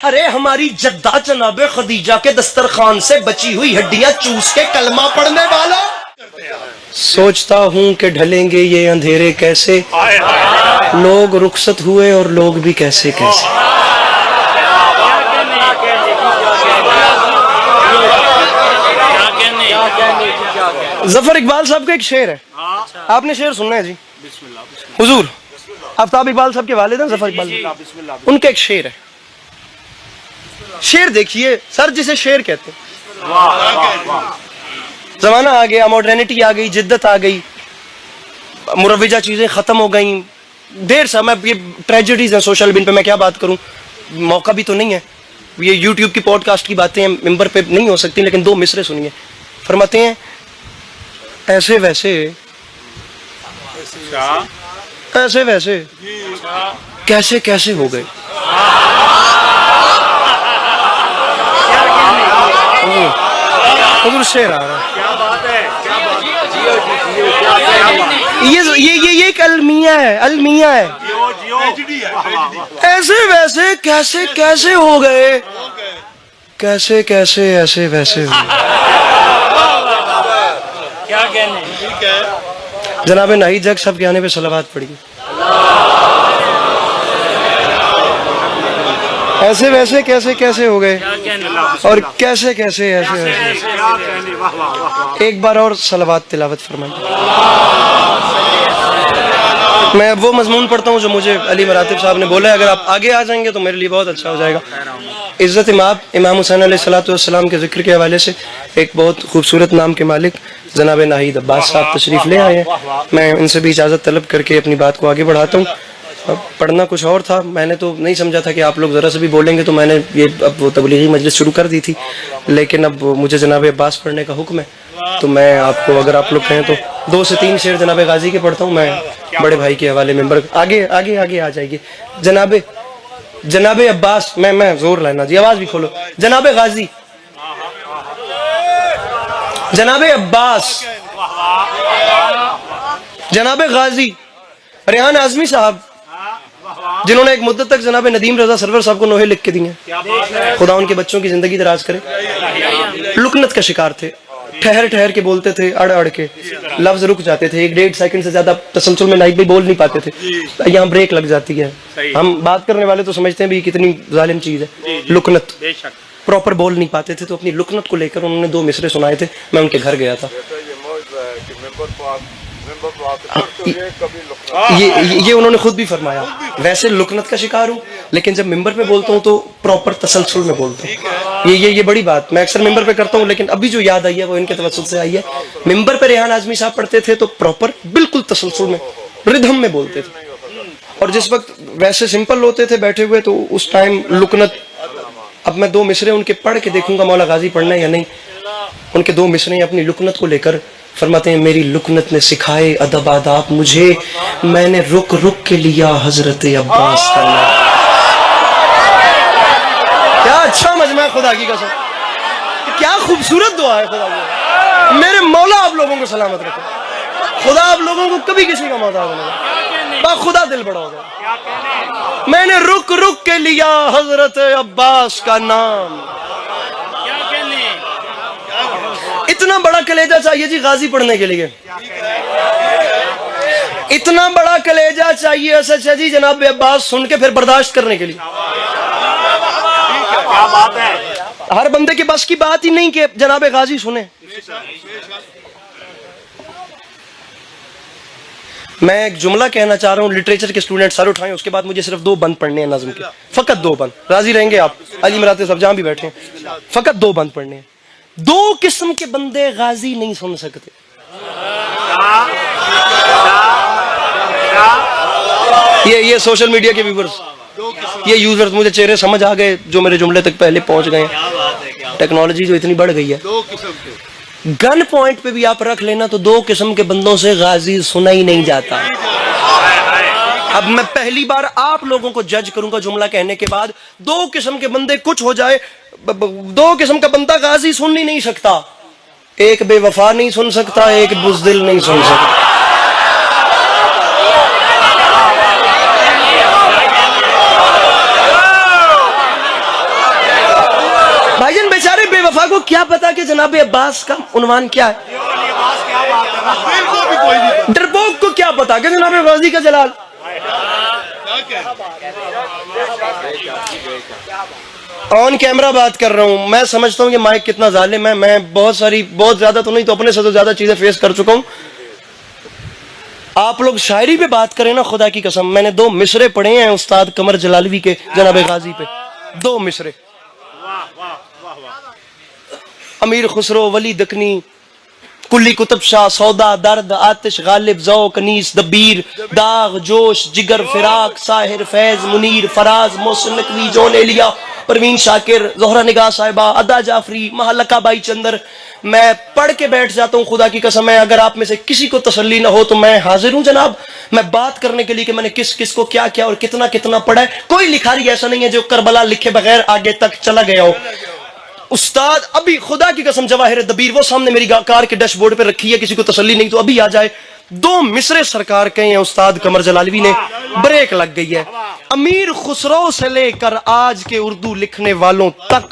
अरे हमारी जद्दा जनाबे खदीजा के दस्तरखान से बची हुई हड्डियां चूस के कलमा पढ़ने वाला। सोचता हूँ कि ढलेंगे ये अंधेरे कैसे, लोग रुखसत हुए और लोग भी कैसे कैसे। जफर इकबाल साहब का एक शेर है, आपने शेर सुनना है जी। हुजूर आफ्ताब इकबाल साहब के वालिद हैं जफर इकबाल, उनका एक शेर है। शेर देखिए सर, जिसे शेर कहते हैं। जमाना आ गया, मॉडर्निटी आ गई, जिद्दत आ गई, मुरव्विजा चीजें खत्म हो गई, देर सा मैं ये ट्रेजेडीज हैं सोशल बिन पे मैं क्या बात करूं, मौका भी तो नहीं है। ये यूट्यूब की पॉडकास्ट की बातें मेंबर पे नहीं हो सकती, लेकिन दो मिसरे सुनिए। फरमाते हैं ऐसे वैसे ऐसे वैसे कैसे कैसे हो गए। हुजूर शेर आ रहा है, क्या बात है, क्या बात है। ये एक अलमिया है, अलमिया है। ऐसे वैसे कैसे कैसे हो गए, कैसे कैसे ऐसे वैसे हो। क्या कहने। जनाब नाहिद जग साहब के आने पे सलावत पड़ी। ऐसे वैसे कैसे कैसे हो गए और कैसे कैसे ऐसे वैसे। एक बार और सलावत तिलावत फरमाइए। मैं वो मजमून पढ़ता हूँ जो मुझे अली मरातिब साहब ने बोला है, अगर आप आगे आ जाएंगे तो मेरे लिए बहुत अच्छा हो जाएगा। इज़्ज़त इमाम हुसैन अलैहिस्सलाम के जिक्र के हवाले से एक बहुत खूबसूरत नाम के मालिक जनाब नाहिद अब्बास साहब तशरीफ ले आए हैं। मैं इनसे भी इजाज़त तलब करके अपनी बात को आगे बढ़ाता हूँ। पढ़ना कुछ और था, मैंने तो नहीं समझा था कि आप लोग ज़रा से भी बोलेंगे, तो मैंने ये अब वो तबलीगी मजलिस शुरू कर दी थी, लेकिन अब मुझे जनाब अब्बास पढ़ने का हुक्म है, तो मैं आपको अगर आप लोग कहें तो 2 से 3 शेर जनाब गाजी के पढ़ता हूँ। मैं बड़े भाई के हवाले मेंबर आगे आगे आगे आ जाएगी। जनाब अब्बास, मैं जोर लेना जी, आवाज भी खोलो। जनाब गाजी, जनाब अब्बास, जनाब गाजी रेहान आजमी साहब, जिन्होंने एक मुद्दत तक जनाब नदीम रजा सरवर साहब को नोहे लिख के दिए, खुदा उनके बच्चों की जिंदगी दराज करे। लुकनत का शिकार थे, ठहर ठहर के बोलते थे, अड़ अड़ के लफ्ज रुक जाते थे, 1-1.5 सेकंड से ज्यादा तसलसल में नाइक भी बोल नहीं पाते थे। यहाँ ब्रेक लग जाती है। हम बात करने वाले तो समझते हैं भी कितनी जालिम चीज है लुकनत। प्रॉपर बोल नहीं पाते थे, तो अपनी लुकनत को लेकर उन्होंने 2 मिसरे सुनाए थे। मैं उनके घर गया था। ये उन्होंने खुद भी फरमाया, वैसे लुकनत का शिकार हूँ, लेकिन जब मिंबर पे बोलता हूँ तो प्रॉपर तसलसल में बोलता हूँ। ये बड़ी बात मैं अक्सर मिंबर पे करता हूँ, लेकिन अभी जो याद आई है वो इनके तवज्जुह से आई है। मिंबर पे रेहान आजमी साहब पढ़ते थे तो प्रॉपर बिल्कुल तसलसल में रिदम में बोलते थे, और जिस वक्त वैसे सिंपल होते थे बैठे हुए तो उस टाइम लुकनत। अब मैं 2 मिसरे उनके पढ़ के देखूंगा मौला गाजी पढ़ना है या नहीं। उनके 2 मिसरे अपनी लुकनत को लेकर फरमाते हैं, मेरी लुकनत ने सिखाए अदब आदाब मुझे, मैंने रुक रुक के लिया हजरत अब्बास का नाम। क्या अच्छा मजमा है, खुदा की कसम, क्या खूबसूरत दुआ है। खुदा की मेरे मौला आप लोगों को सलामत रखे, खुदा आप लोगों को कभी किसी का मोहताज नहीं, बा खुदा दिल बड़ा हो गया। मैंने रुक रुक के लिया हजरत अब्बास का नाम। इतना बड़ा कलेजा चाहिए जी गाजी पढ़ने के लिए, इतना बड़ा कलेजा चाहिए अच्छा जी जनाब अब्बास सुन के फिर बर्दाश्त करने के लिए। क्या बात है। हर बंदे के बस की बात ही नहीं कि जनाब गाजी सुने। मैं एक जुमला कहना चाह रहा हूँ, लिटरेचर के स्टूडेंट सर उठाएं, उसके बाद मुझे सिर्फ 2 बंद पढ़ने हैं नज़्म के, फकत 2 बंद। राजी रहेंगे आप? अली मराते सब जहां भी बैठे हैं, फकत 2 बंद पढ़ने हैं। 2 किस्म के बंदे गाजी नहीं सुन सकते। ये सोशल मीडिया के व्यूअर्स, ये यूजर्स, मुझे चेहरे समझ आ गए जो मेरे जुमले तक पहले पहुंच गए। टेक्नोलॉजी जो इतनी बढ़ गई है, 2 किस्म के गन पॉइंट पे भी आप रख लेना तो 2 किस्म के बंदों से गाजी सुना ही नहीं जाता। अब मैं पहली बार आप लोगों को जज करूंगा जुमला कहने के बाद। 2 किस्म के बंदे, कुछ हो जाए, 2 किस्म का बंदा गाजी सुन ही नहीं सकता। एक बेवफा नहीं सुन सकता, एक बुज़दिल नहीं सुन सकता। वफा को क्या पता कि जनाब अब्बास का उन्वान क्या है? डरपोक को क्या पता कि जनाब गाजी का जलाल? ऑन कैमरा बात कर रहा हूं। मैं समझता हूं कि माइक कितना जालिम है। मैं बहुत ज्यादा तो नहीं तो अपने से तो ज्यादा चीजें फेस कर चुका हूं। आप लोग शायरी पे बात करें ना, खुदा की कसम, मैंने 2 मिसरे पढ़े हैं उस्ताद कमर जलालवी के जनाब गाजी पे। 2 मिसरे, अमीर खुसरो, वली दकनी, कुल्ली कुतुब शाह, सौदा, दर्द, आतिश, गालिब, ज़ौक़, अनीस, दबीर, दाग, जोश, जिगर, फिराक, साहिर, फैज, मुनीर, फराज, मोहसिन नकवी, जॉन एलिया, परवीन शाकिर, ज़ोहरा निगाह साहिबा, अदा जाफरी, महलका बाई चंदर। मैं पढ़ के बैठ जाता हूँ, खुदा की कसम है। अगर आप में से किसी को तसल्ली ना हो तो मैं हाजिर हूँ जनाब, मैं बात करने के लिए कि मैंने किस किस को क्या क्या और कितना कितना पढ़ा है। कोई लिखारी ऐसा नहीं है जो करबला लिखे बगैर आगे तक चला गया हो। उस्ताद अभी खुदा की कसम जवाहिर दबीर वो सामने मेरी कार के डैशबोर्ड पे रखी है, किसी को तसल्ली नहीं तो अभी आ जाए। 2 मिसरे सरकार कहे हैं उस्ताद कमर जलालवी ने, ब्रेक लग गई है। अमीर खुसरो से लेकर आज के उर्दू लिखने वालों तक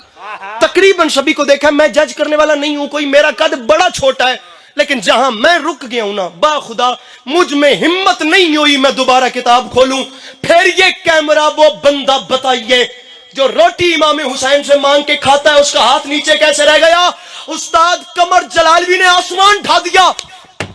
तकरीबन सभी को देखा। मैं जज करने वाला नहीं हूं, कोई मेरा कद बड़ा छोटा है, लेकिन जहां मैं रुक गया हूं ना, बाखुदा मुझ में हिम्मत नहीं हुई मैं दोबारा किताब खोलूं। फिर ये कैमरा वो बंदा बताइए जो रोटी इमाम हुसैन से मांग के खाता है, उसका हाथ नीचे कैसे रह गया? उस्ताद कमर जलालवी ने आसमान ढा दिया।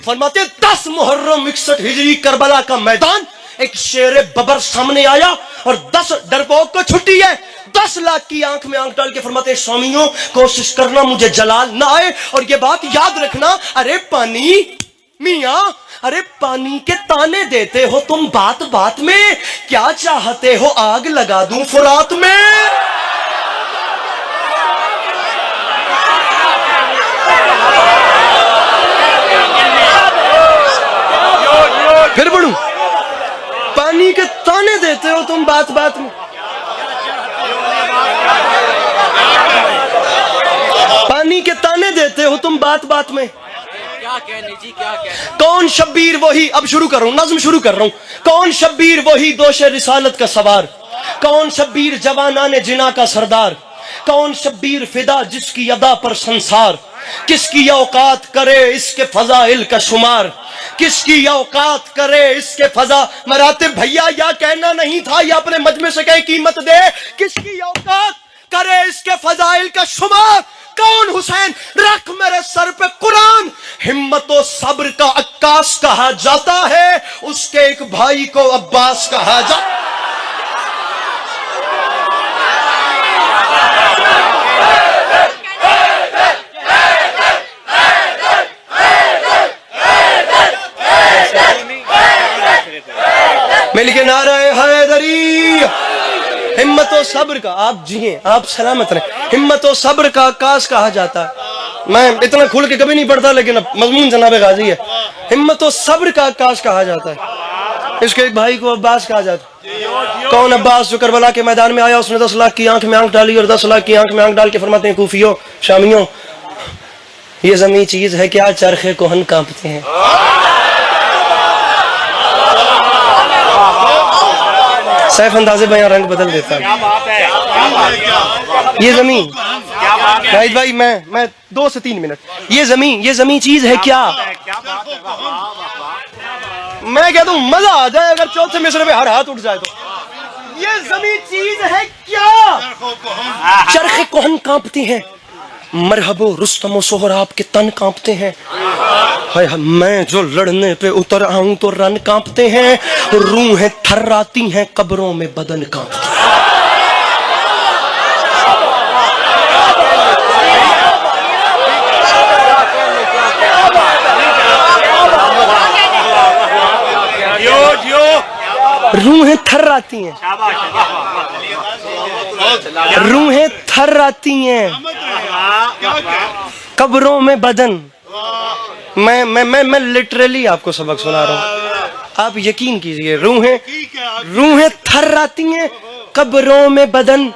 फरमाते 10 मुहर्रम 61 हिजरी करबला का मैदान, एक शेर बबर सामने आया और 10 डरपोक को छुट्टी है। 10 लाख की आंख में आंख डाल के फरमाते स्वामियों कोशिश करना मुझे जलाल ना आए, और ये बात याद रखना। अरे पानी मियां, अरे पानी के ताने देते हो तुम बात बात में, क्या चाहते हो आग लगा दूं फुरात में? फिर बढ़ूं, पानी के ताने देते हो तुम बात बात में, पानी के ताने देते हो तुम बात बात में। क्या कहने जी, क्या कहने? कौन शब्बीर वही, अब शुरू कर रहा हूं, नज्म शुरू कर रहा हूं। कौन शब्बीर वही दोषे रिसालत का सवार, कौन शब्बीर जवाना ने जिना का सरदार, कौन शब्बीर फिदा जिसकी अदा पर संसार, किसकी औकात करे इसके फजाइल का शुमार, किसकी औकात करे इसके फजा मरातिब। भैया या कहना नहीं था या अपने मजमे से कहे कीमत दे, किसकी औकात करे इसके फजाइल का शुमार। कौन हुसैन रख मेरे सर पे कुरान, हिम्मत और सब्र का अक्कास कहा जाता है, उसके एक भाई को अब्बास कहा जाता। मिलके नारे हैदरी, हिम्मत और सब्र का, आप जिए आप सलामत रहे, हिम्मत और सब्र का आकाश कहा जाता है। मैं इतना खुल के कभी नहीं पढ़ता, लेकिन अब मजमून जनाब गाजी है। हिम्मत और सब्र का आकाश कहा जाता है, इसके एक भाई को अब्बास कहा जाता है। कौन अब्बास जो करबला के मैदान में आया, उसने 10 लाख की आंख में आंख डाली और 10 लाख की आंख में आंख डाल के फरमाते हैं कूफियों शामियों, ये जमी चीज है क्या चरखे कोहन कांपते हैं। सैफ अंदाजे बयां रंग बदल देता है। क्या बात है, क्या बात है? ये जमीन, क्या बात है? शाहिद भाई मैं 2 से 3 मिनट, ये जमीन चीज है क्या? क्या बात है? वाह, वाह, वाह। मैं कहता हूं मजा आ जाए अगर चौथे मिसरे में हर हाथ उठ जाए तो। ये जमीन चीज है क्या? चरखे कोहन कांपते हैं, मरहबो रुस्तम सोहराब के तन कांपते हैं। हाय हाय, मैं जो लड़ने पे उतर आऊं तो रन कांपते हैं, रूहें थर्राती हैं, कब्रों में बदन कांपते हैं। रूहें थर्राती हैं, रूहें थर्राती हैं, कब्रों में बदन। मैं लिटरली आपको सबक सुना रहा हूँ, आप यकीन कीजिए। रूहें थर्राती हैं, कब्रों में बदन।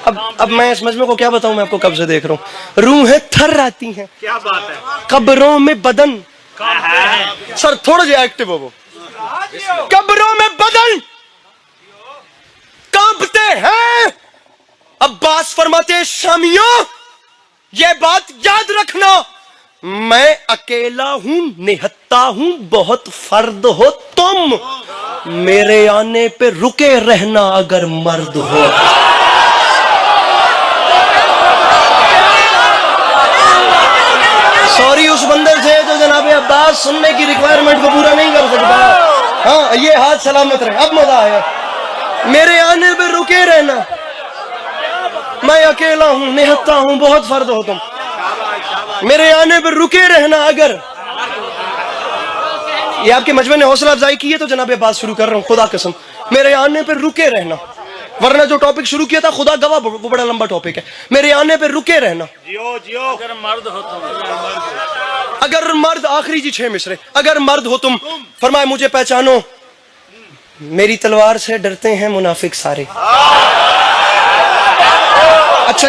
अब मैं इस मजमे को क्या बताऊं, मैं आपको कब से देख रहा हूँ। रूहें थर्राती हैं, क्या बात है? कब्रों में बदन। सर थोड़ा सा एक्टिव हो वो। कब्रों में बदन कांपते हैं। अब्बास फरमाते शामियों ये बात याद रखना, मैं अकेला हूं, निहत्ता हूं, बहुत फर्द हो तुम, मेरे आने पे रुके रहना अगर मर्द हो। सॉरी उस बंदर से जो जनाबे अब्बास सुनने की रिक्वायरमेंट को पूरा नहीं कर सकता। हाँ, ये हाथ सलामत रहे, अब मजा आया। मेरे आने पे रुके रहना, मैं अकेला हूं, निहत्ता हूं, बहुत फर्द हो तुम, मेरे आने पर रुके रहना अगर। ये आपके मजमे ने हौसला अफजाई की है तो जनाब बात शुरू कर रहा हूं, खुदा कसम, मेरे आने पर रुके रहना, वरना जो टॉपिक शुरू किया था खुदा गवाह वो बड़ा लंबा टॉपिक है। मेरे आने पर रुके रहना, जियो जियो, अगर मर्द हो तुम, अगर मर्द, आखिरी जी 6 मिसरे, अगर मर्द हो तुम, फरमाए मुझे पहचानो, मेरी तलवार से डरते हैं मुनाफिक सारे। अच्छा,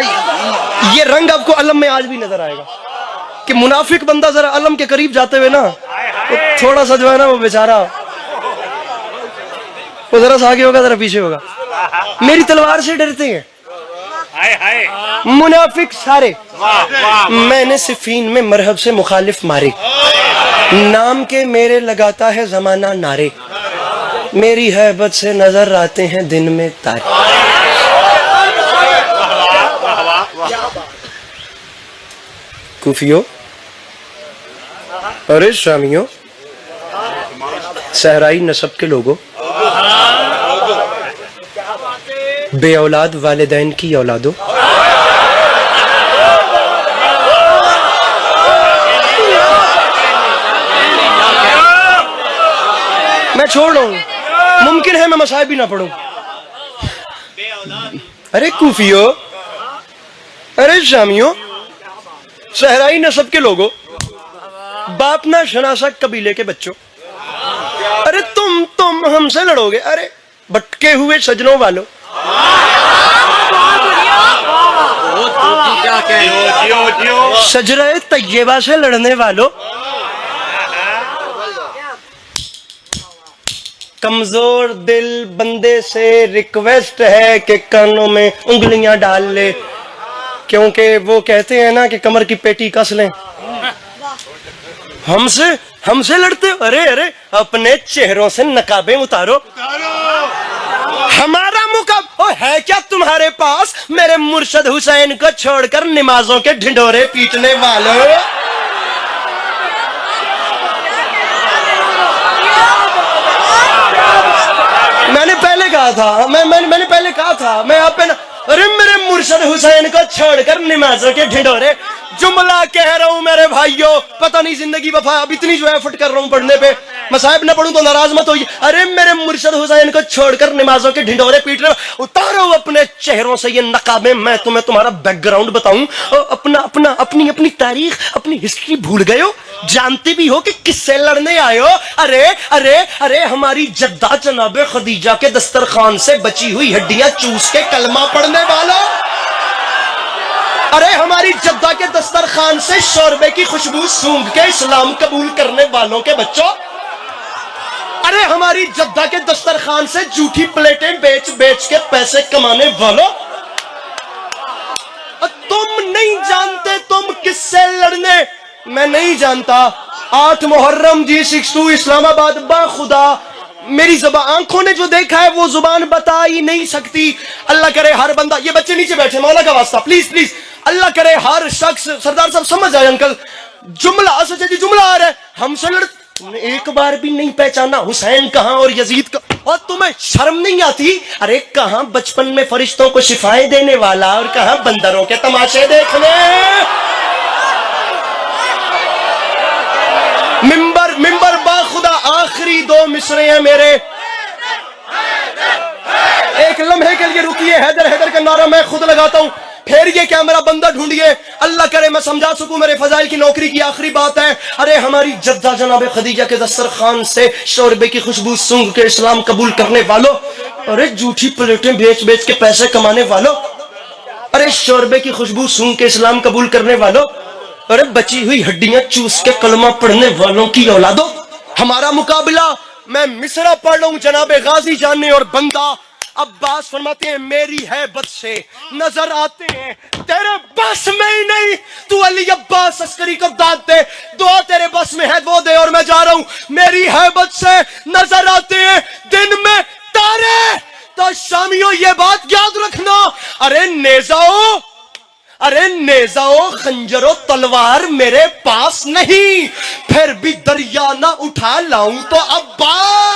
ये रंग आपको अलम में आज भी नजर आएगा कि मुनाफिक बंदा जरा अलम के करीब जाते हुए ना, तो थोड़ा सा जो है ना वो बेचारा, वो जरा सा आगे होगा जरा पीछे होगा। मेरी तलवार से डरते हैं हाय हाय, मुनाफिक सारे, वाह वाह, मैंने सिफीन में मरहब से मुखालिफ मारे, नाम के मेरे लगाता है जमाना नारे, मेरी हैबत से नजर आते हैं दिन में तारे। कूफियों, अरे शामियों, सहराई नस्ब के लोगों, बे औलाद वालिदैन की औलादों, मैं छोड़ रहा हूं, मुमकिन है मैं मसाइब भी ना पढ़ूं। अरे कूफियों, अरे शामियों, सहराई नस्ब के लोगों, बाप ना शनासा कबीले के बच्चों, अरे तुम हमसे लड़ोगे, अरे भटके हुए सजनों वालों, क्या कह, जियो जियो, सजरे तैयबा से लड़ने वालों, कमजोर दिल बंदे से रिक्वेस्ट है कि कानों में उंगलियां डाल ले, क्योंकि वो कहते हैं ना कि कमर की पेटी कस लें। हमसे लड़ते हो, अरे अरे अपने चेहरों से नकाबें उतारो, हमारा मुकाबला है क्या तुम्हारे पास, मेरे मुर्शद हुसैन को छोड़कर नमाजों के ढिंढोरे पीटने वालों। मैंने पहले कहा था, मैंने पहले कहा था, मैं आप पे ना, अरे मेरे मुर्शद हुसैन को छोड़कर नमाजों के ढिंढोरे, जुमला कह रहा हूं मेरे भाइयों, पता नहीं जिंदगी वफा, अब इतनी जो एफर्ट कर रहा हूं पढ़ने पे, मसाइब ना पढ़ूं तो नाराज मत होइए। अरे मेरे मुर्शद हुसैन को छोड़कर नमाजों के ढिंढोरे पीट रहे, उतारो अपने चेहरों से ये नकाबे, मैं तुम्हें तुम्हारा बैकग्राउंड बताऊं, अपनी तारीख, अपनी हिस्ट्री भूल गए हो, जानते भी हो कि किससे लड़ने आए हो। अरे अरे अरे हमारी जद्दा जनाबे खदीजा के दस्तरखान से बची हुई हड्डियां चूस के कलमा पढ़ने वालों, अरे हमारी जद्दा के दस्तरखान से शोरबे की खुशबू सूंघ के इस्लाम कबूल करने वालों के बच्चों, अरे हमारी जद्दा के दस्तरखान से झूठी प्लेटें बेच बेच के पैसे कमाने वालों, तुम नहीं जानते तुम किससे लड़ने, मैं नहीं जानता। 8 मुहर्रम G62 इस्लामाबाद, बाखुदा मेरी ज़बान, आंखों ने जो देखा है वो जुबान बता ही नहीं सकती। अल्लाह करे हर बंदा, ये बच्चे नीचे बैठे, मौला का वास्ता प्लीज प्लीज, अल्लाह करे हर शख्स, सरदार साहब समझ आए अंकल, जुमला सच जी, जुमला आ रहा है, हमसे लड़, तुमने एक बार भी नहीं पहचाना हुसैन कहां और यजीद का, और तुम्हें शर्म नहीं आती, अरे कहां बचपन में फरिश्तों को शिफाएं देने वाला और कहां बंदरों के तमाशे देखने। मिंबर बाखुदा, आखिरी 2 मिसरे हैं मेरे, एक लम्हे के लिए रुकिए, हैदर हैदर का नारा मैं खुद लगाता हूं, फिर ये कैमरा बंदा ढूंढिए, अल्लाह करे मैं समझा सकूं मेरे फजाइल की नौकरी की आखिरी बात है। अरे हमारी जद्दा जनाबे खदीजा के दस्तरखान से शोरबे की खुशबू सूंघ के इस्लाम कबूल करने वालों, अरे झूठी प्लेटें बेच बेच के पैसे कमाने वालों, अरे शोरबे की खुशबू सूंघ के इस्लाम कबूल करने वालों, अरे बची हुई हड्डियां चूस के कलमा पढ़ने वालों की औलादों, हमारा मुकाबला, मैं मिसरा पढ़ रहा हूं जनाबे गाजी जानने और बंदा अब्बास फरमाते हैं मेरी हैबत से नजर आते हैं तेरे बस में ही नहीं, तू अली अब्बास अस्करी को दाद दे, दुआ तेरे बस में है वो दे, और मैं जा रहा हूं, मेरी हैबत से नजर आते हैं दिन में तारे। तो शामियों ये बात याद रखना, अरे नेजाओ, अरे नेजाओ खंजरो तलवार मेरे पास नहीं, फिर भी दरिया ना उठा लाऊं तो अब्बास